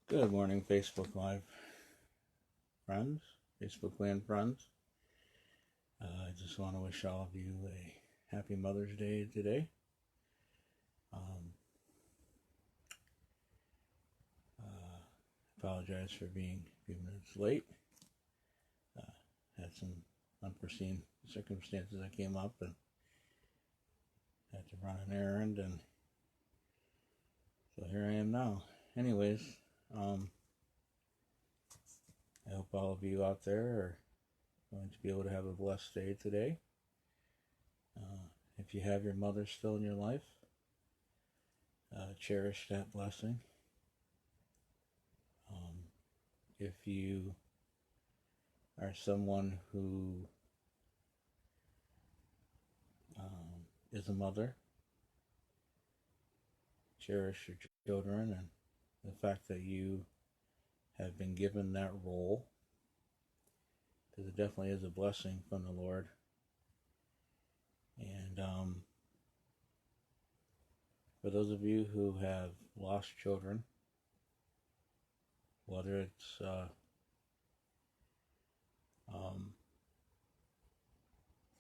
Good morning, Facebook Live friends, Facebook Land friends. I just want to wish all of you a happy Mother's Day today. Uh, Apologize for being a few minutes late. Had some unforeseen circumstances that came up and had to run an errand, and so here I am now. Anyways, I hope all of you out there are going to be able to have a blessed day today. If you have your mother still in your life, cherish that blessing. If you are someone who is a mother, cherish your children and the fact that you have been given that role, because it definitely is a blessing from the Lord. And for those of you who have lost children, whether it's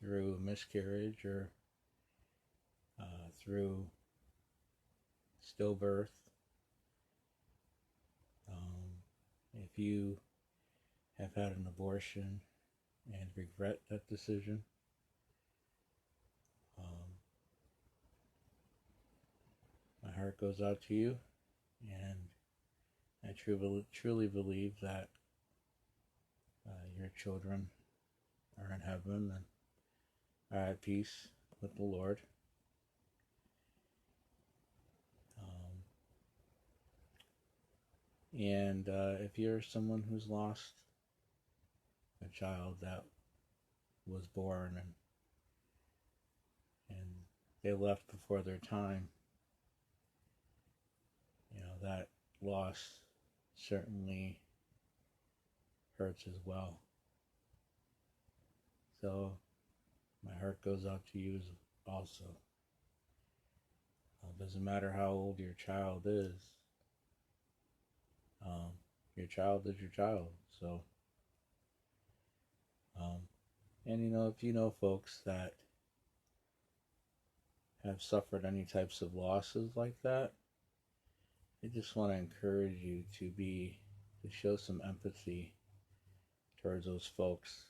through a miscarriage or through stillbirth, if you have had an abortion and regret that decision, my heart goes out to you, and I truly believe that your children are in heaven and are at peace with the Lord. And if you're someone who's lost a child that was born and they left before their time, that loss certainly hurts as well. So my heart goes out to you also. Doesn't matter how old your child is. Your child is your child. So, and if you know folks that have suffered any types of losses like that, I just want to encourage you to show some empathy towards those folks.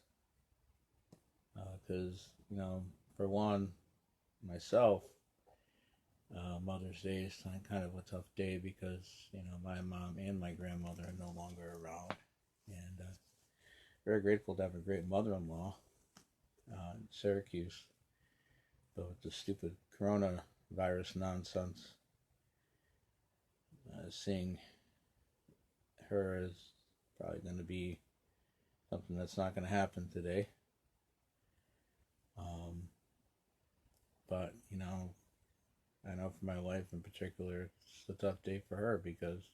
Because, for one, myself, Mother's Day is kind of a tough day because, my mom and my grandmother are no longer around. And very grateful to have a great mother-in-law in Syracuse. But with the stupid coronavirus nonsense, seeing her is probably going to be something that's not going to happen today. But, I know for my wife in particular, it's a tough day for her because,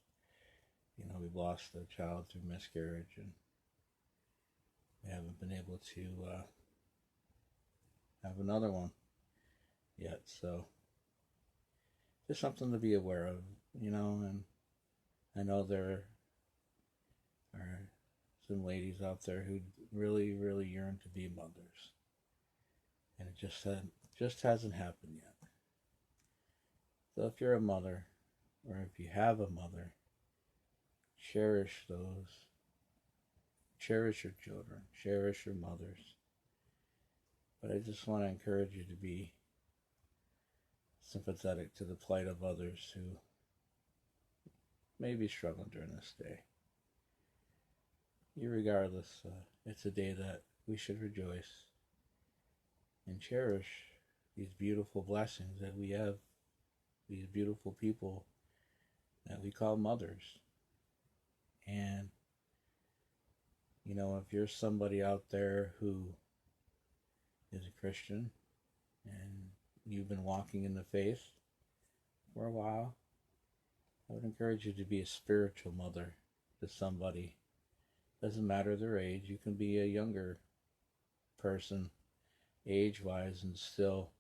we've lost a child through miscarriage and we haven't been able to have another one yet. So, just something to be aware of, and I know there are some ladies out there who really, really yearn to be mothers. And it just hasn't happened yet. So if you're a mother, or if you have a mother, cherish your children, cherish your mothers. But I just want to encourage you to be sympathetic to the plight of others who may be struggling during this day. Irregardless, it's a day that we should rejoice and cherish these beautiful blessings that we have, these beautiful people that we call mothers. And, if you're somebody out there who is a Christian and you've been walking in the faith for a while, I would encourage you to be a spiritual mother to somebody. Doesn't matter their age. You can be a younger person age-wise and still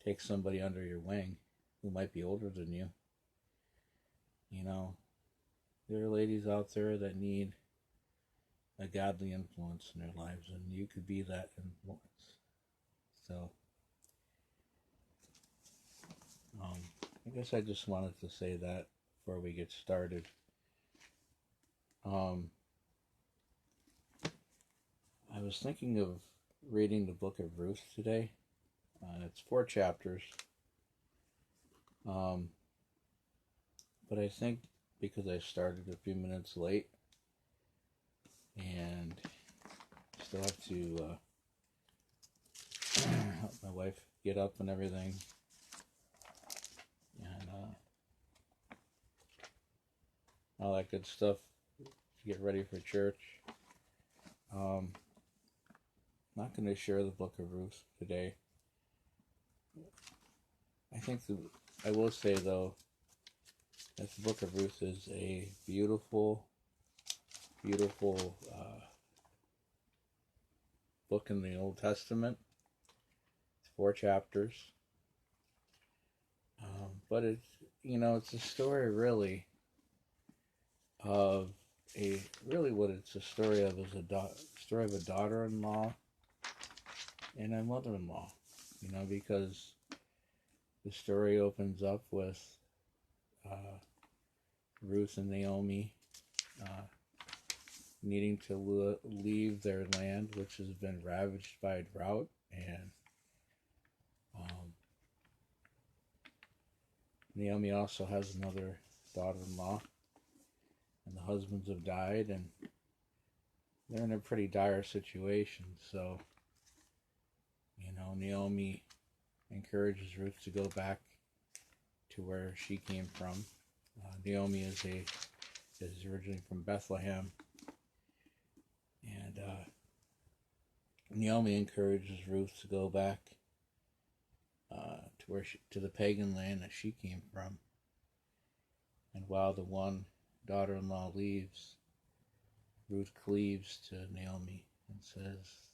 take somebody under your wing who might be older than you. there are ladies out there that need a godly influence in their lives, and you could be that influence. So, um, I guess I just wanted to say that before we get started. Um, I was thinking of reading the book of Ruth today. It's 4 chapters. But I think because I started a few minutes late and still have to help my wife get up and everything, and all that good stuff to get ready for church. I'm not going to share the book of Ruth today. I will say though that the book of Ruth is a beautiful, beautiful book in the Old Testament. It's 4 chapters, but it's a story really of what it's a story of is story of a daughter-in-law and a mother-in-law. Because the story opens up with Ruth and Naomi needing to leave their land, which has been ravaged by drought, and Naomi also has another daughter-in-law, and the husbands have died, and they're in a pretty dire situation. So, Naomi encourages Ruth to go back to where she came from. Naomi is originally from Bethlehem, and Naomi encourages Ruth to go back to the pagan land that she came from. And while the one daughter-in-law leaves, Ruth cleaves to Naomi and says,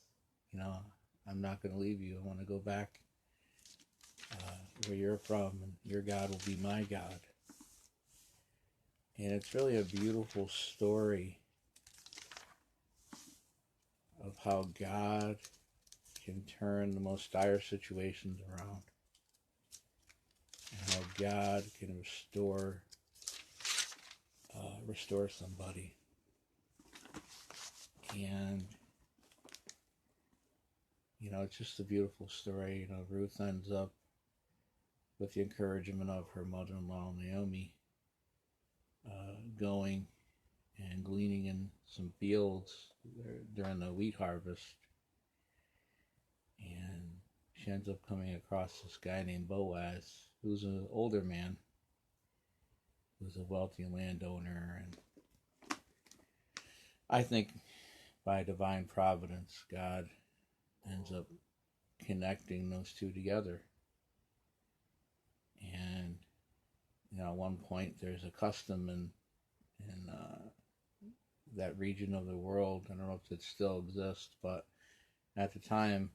I'm not going to leave you. I want to go back where you're from, and your God will be my God. And it's really a beautiful story of how God can turn the most dire situations around, and how God can restore somebody. And it's just a beautiful story. Ruth ends up with the encouragement of her mother-in-law Naomi going and gleaning in some fields during the wheat harvest, and she ends up coming across this guy named Boaz, who's an older man, who's a wealthy landowner. And I think by divine providence, God ends up connecting those two together. And at one point there's a custom in that region of the world. I don't know if it still exists, but at the time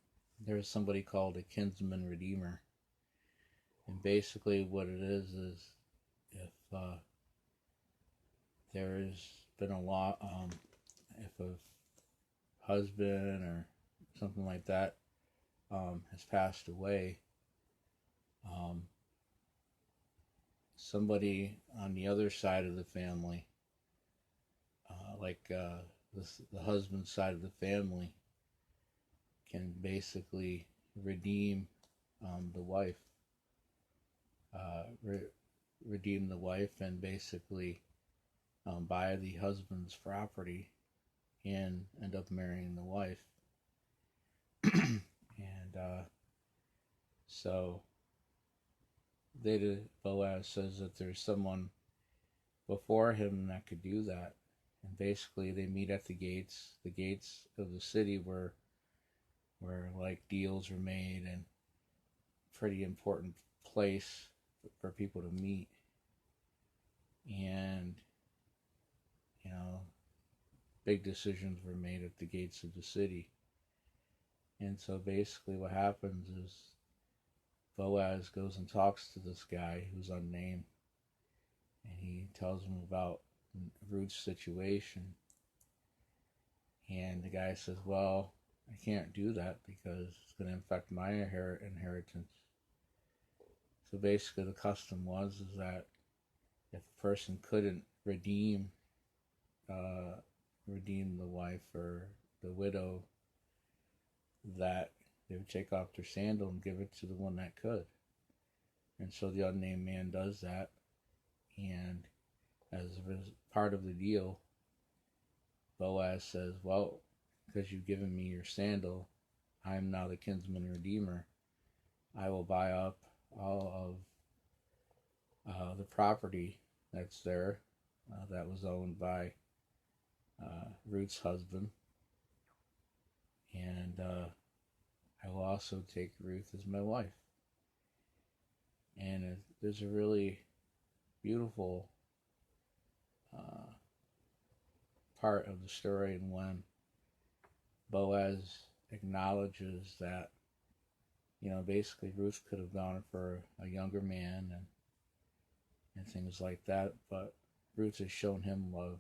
there was somebody called a kinsman redeemer. And basically what it is if there's been a law, if a husband or something like that has passed away, somebody on the other side of the family, the husband's side of the family, can basically redeem the wife, redeem the wife, and basically buy the husband's property and end up marrying the wife. And so Boaz says that there's someone before him that could do that. And basically they meet at the gates of the city where like deals are made, and pretty important place for people to meet. And big decisions were made at the gates of the city. And so basically what happens is Boaz goes and talks to this guy who's unnamed, and he tells him about Ruth's situation. And the guy says, well, I can't do that because it's going to affect my inheritance. So basically the custom was is that if a person couldn't redeem the wife or the widow, that they would take off their sandal and give it to the one that could. And so the unnamed man does that, and as part of the deal, Boaz says, well, because you've given me your sandal, I am now the kinsman redeemer. I will buy up all of the property that's there that was owned by Ruth's husband, and I will also take Ruth as my wife. And there's a really beautiful part of the story, and when Boaz acknowledges that, basically Ruth could have gone for a younger man and things like that, but Ruth has shown him love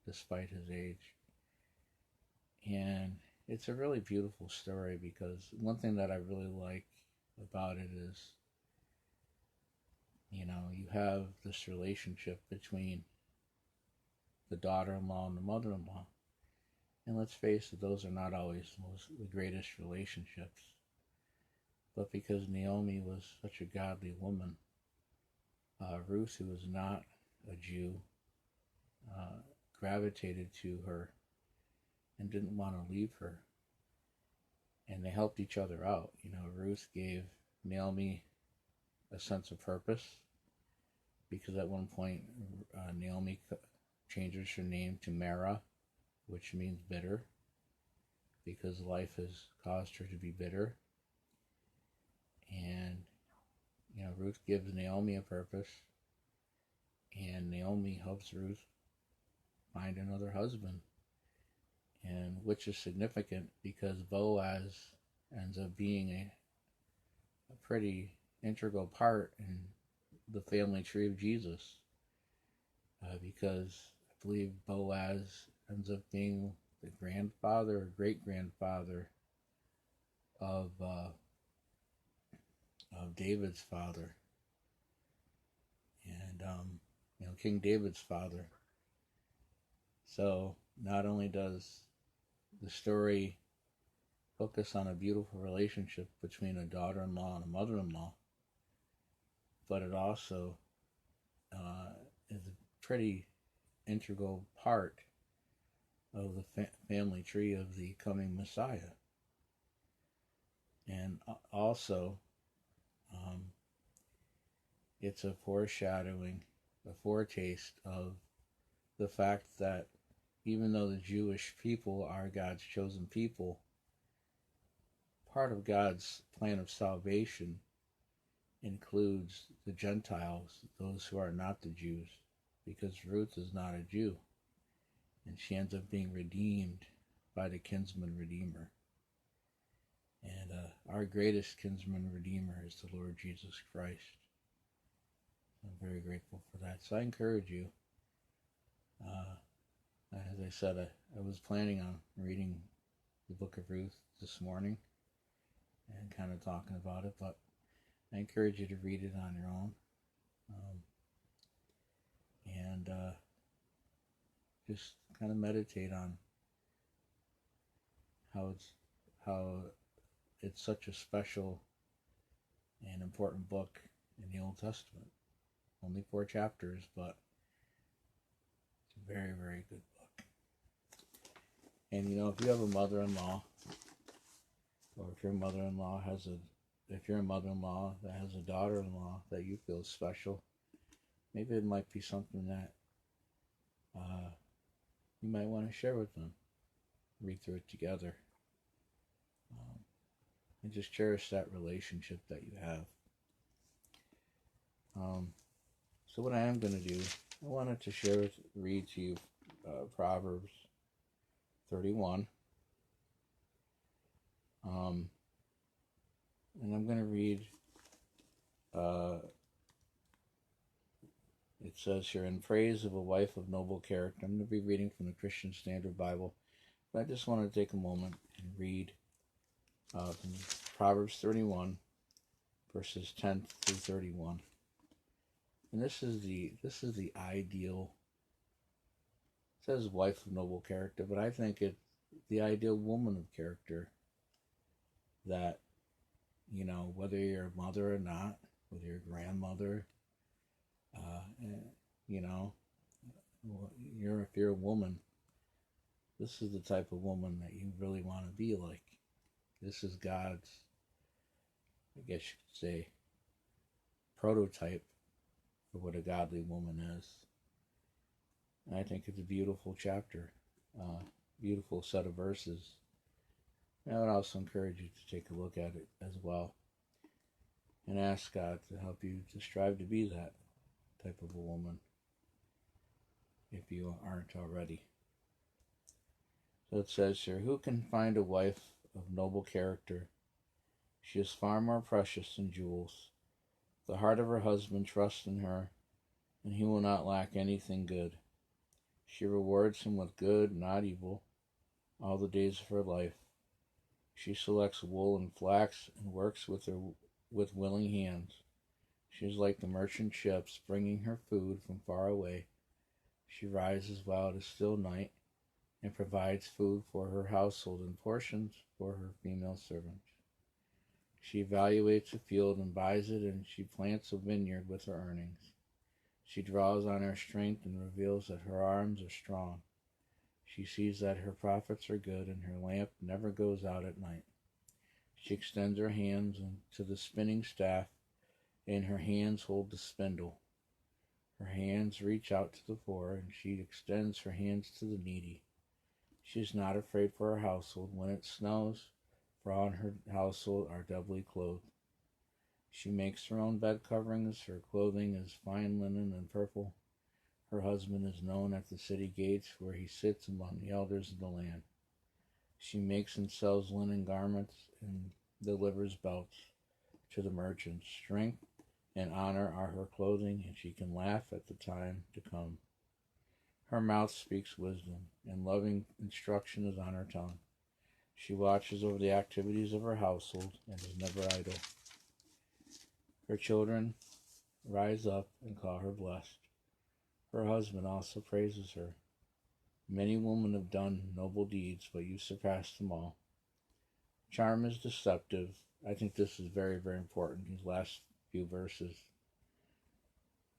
despite his age. And it's a really beautiful story, because one thing that I really like about it is, you have this relationship between the daughter-in-law and the mother-in-law. And let's face it, those are not always the greatest relationships. But because Naomi was such a godly woman, Ruth, who was not a Jew, gravitated to her and didn't want to leave her. And they helped each other out. Ruth gave Naomi a sense of purpose, because at one point Naomi changes her name to Mara, which means bitter, because life has caused her to be bitter. And Ruth gives Naomi a purpose, and Naomi helps Ruth find another husband, and which is significant because Boaz ends up being a pretty integral part in the family tree of Jesus, because I believe Boaz ends up being the grandfather or great-grandfather of David's father, and King David's father. So not only does the story focus on a beautiful relationship between a daughter-in-law and a mother-in-law, but it also is a pretty integral part of the family tree of the coming Messiah. And also, it's a foreshadowing, a foretaste of the fact that even though the Jewish people are God's chosen people, part of God's plan of salvation includes the Gentiles, those who are not the Jews, because Ruth is not a Jew, and she ends up being redeemed by the kinsman redeemer. And our greatest kinsman redeemer is the Lord Jesus Christ. I'm very grateful for that. So I encourage you, as I said, I was planning on reading the book of Ruth this morning and kind of talking about it, but I encourage you to read it on your own, and just kind of meditate on how it's such a special and important book in the Old Testament. Only 4 chapters, but it's a very, very good book. And if you have a mother-in-law, or if your mother-in-law if you're a mother-in-law that has a daughter-in-law that you feel is special, maybe it might be something that you might want to share with them. Read through it together. And just cherish that relationship that you have. So what I am going to do, I wanted to read to you Proverbs 31. And I'm going to read It says here, in praise of a wife of noble character. I'm going to be reading from the Christian Standard Bible, but I just want to take a moment and read from Proverbs 31, verses 10 through 31. And this is the ideal. It says wife of noble character, but I think it's the ideal woman of character. That, whether you're a mother or not, whether you're a grandmother, if you're a woman, this is the type of woman that you really want to be like. This is God's, I guess you could say, prototype for what a godly woman is. And I think it's a beautiful chapter, beautiful set of verses. And I would also encourage you to take a look at it as well and ask God to help you to strive to be that type of a woman if you aren't already. So it says here, who can find a wife of noble character? She is far more precious than jewels. The heart of her husband trusts in her, and he will not lack anything good. She rewards him with good, not evil, all the days of her life. She selects wool and flax and works with willing hands. She is like the merchant ships bringing her food from far away. She rises while it is still night and provides food for her household and portions for her female servants. She evaluates a field and buys it, and she plants a vineyard with her earnings. She draws on her strength and reveals that her arms are strong. She sees that her profits are good, and her lamp never goes out at night. She extends her hands to the spinning staff, and her hands hold the spindle. Her hands reach out to the poor, and she extends her hands to the needy. She is not afraid for her household when it snows, for all in her household are doubly clothed. She makes her own bed coverings. Her clothing is fine linen and purple. Her husband is known at the city gates, where he sits among the elders of the land. She makes and sells linen garments and delivers belts to the merchants. Strength and honor are her clothing, and she can laugh at the time to come. Her mouth speaks wisdom, and loving instruction is on her tongue. She watches over the activities of her household and is never idle. Her children rise up and call her blessed. Her husband also praises her. Many women have done noble deeds, but you surpass them all. Charm is deceptive. I think this is very, very important, these last few verses.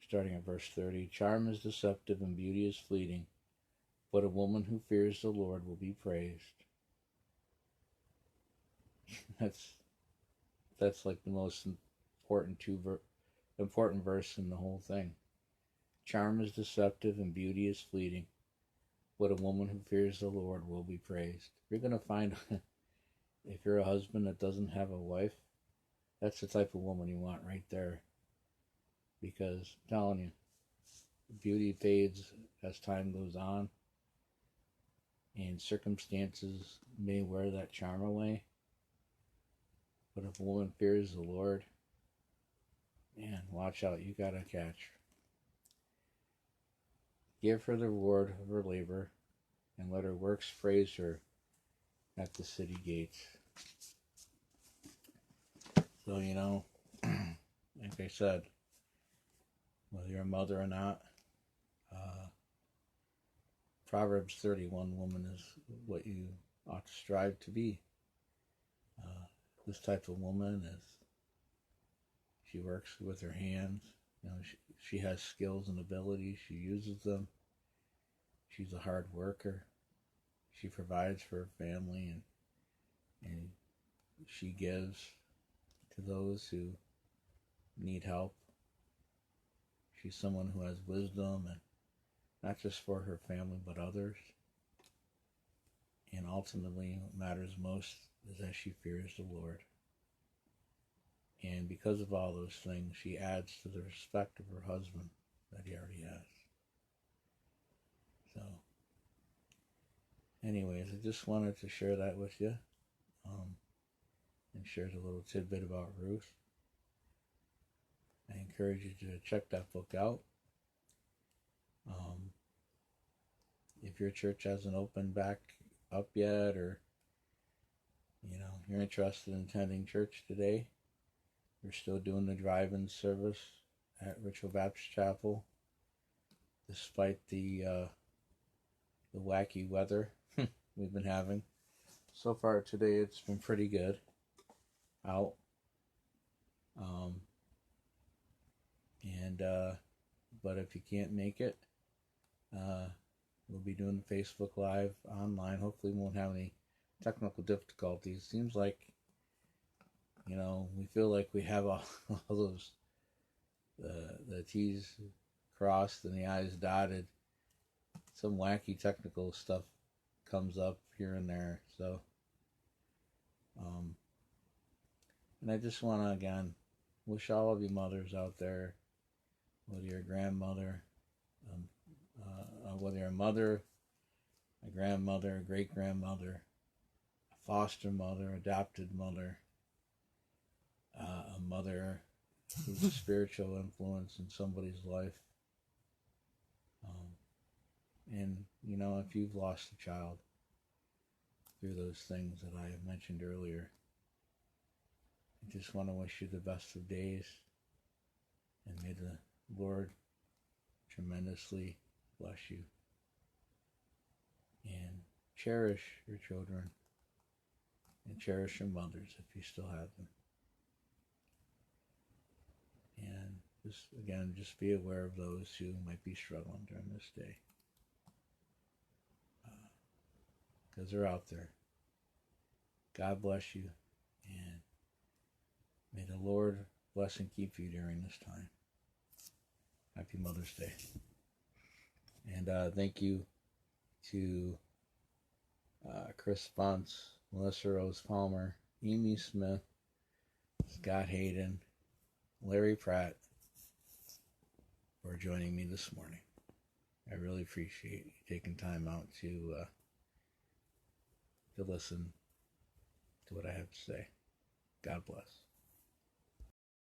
Starting at verse 30. Charm is deceptive and beauty is fleeting, but a woman who fears the Lord will be praised. That's like the most important verse in the whole thing. Charm is deceptive and beauty is fleeting, but a woman who fears the Lord will be praised. You're going to find, if you're a husband that doesn't have a wife, that's the type of woman you want right there. Because I'm telling you, beauty fades as time goes on, and circumstances may wear that charm away. But if a woman fears the Lord, man, watch out, you got to catch. Give her the reward of her labor, and let her works praise her at the city gates. So, like I said, whether you're a mother or not, Proverbs 31 woman is what you ought to strive to be. This type of woman she works with her hands. She has skills and abilities. She uses them. She's a hard worker. She provides for her family, and she gives to those who need help. She's someone who has wisdom, and not just for her family, but others. And ultimately, what matters most is that she fears the Lord. And because of all those things, she adds to the respect of her husband that he already has. So, anyways, I just wanted to share that with you. And shared a little tidbit about Ruth. I encourage you to check that book out. if your church hasn't opened back up yet, or you're interested in attending church today, we're still doing the drive-in service at Ritual Baptist Chapel, despite the wacky weather we've been having. So far today, it's been pretty good out. But if you can't make it, we'll be doing the Facebook Live online. Hopefully we won't have any technical difficulties. Seems like, we feel like we have all those, the T's crossed and the I's dotted. Some wacky technical stuff comes up here and there. So, and I just want to, again, wish all of you mothers out there, whether you're a grandmother, whether you're a mother, a grandmother, a great-grandmother, a foster mother, adopted mother, a mother who's a spiritual influence in somebody's life. And, if you've lost a child through those things that I have mentioned earlier, I just want to wish you the best of days, and may the Lord tremendously bless you. And cherish your children, and cherish your mothers if you still have them. And just be aware of those who might be struggling during this day. Because they're out there. God bless you, and may the Lord bless and keep you during this time. Happy Mother's Day. And thank you to Chris Bunce, Melissa Rose Palmer, Amy Smith, Scott Hayden, Larry Pratt for joining me this morning. I really appreciate you taking time out to listen to what I have to say. God bless.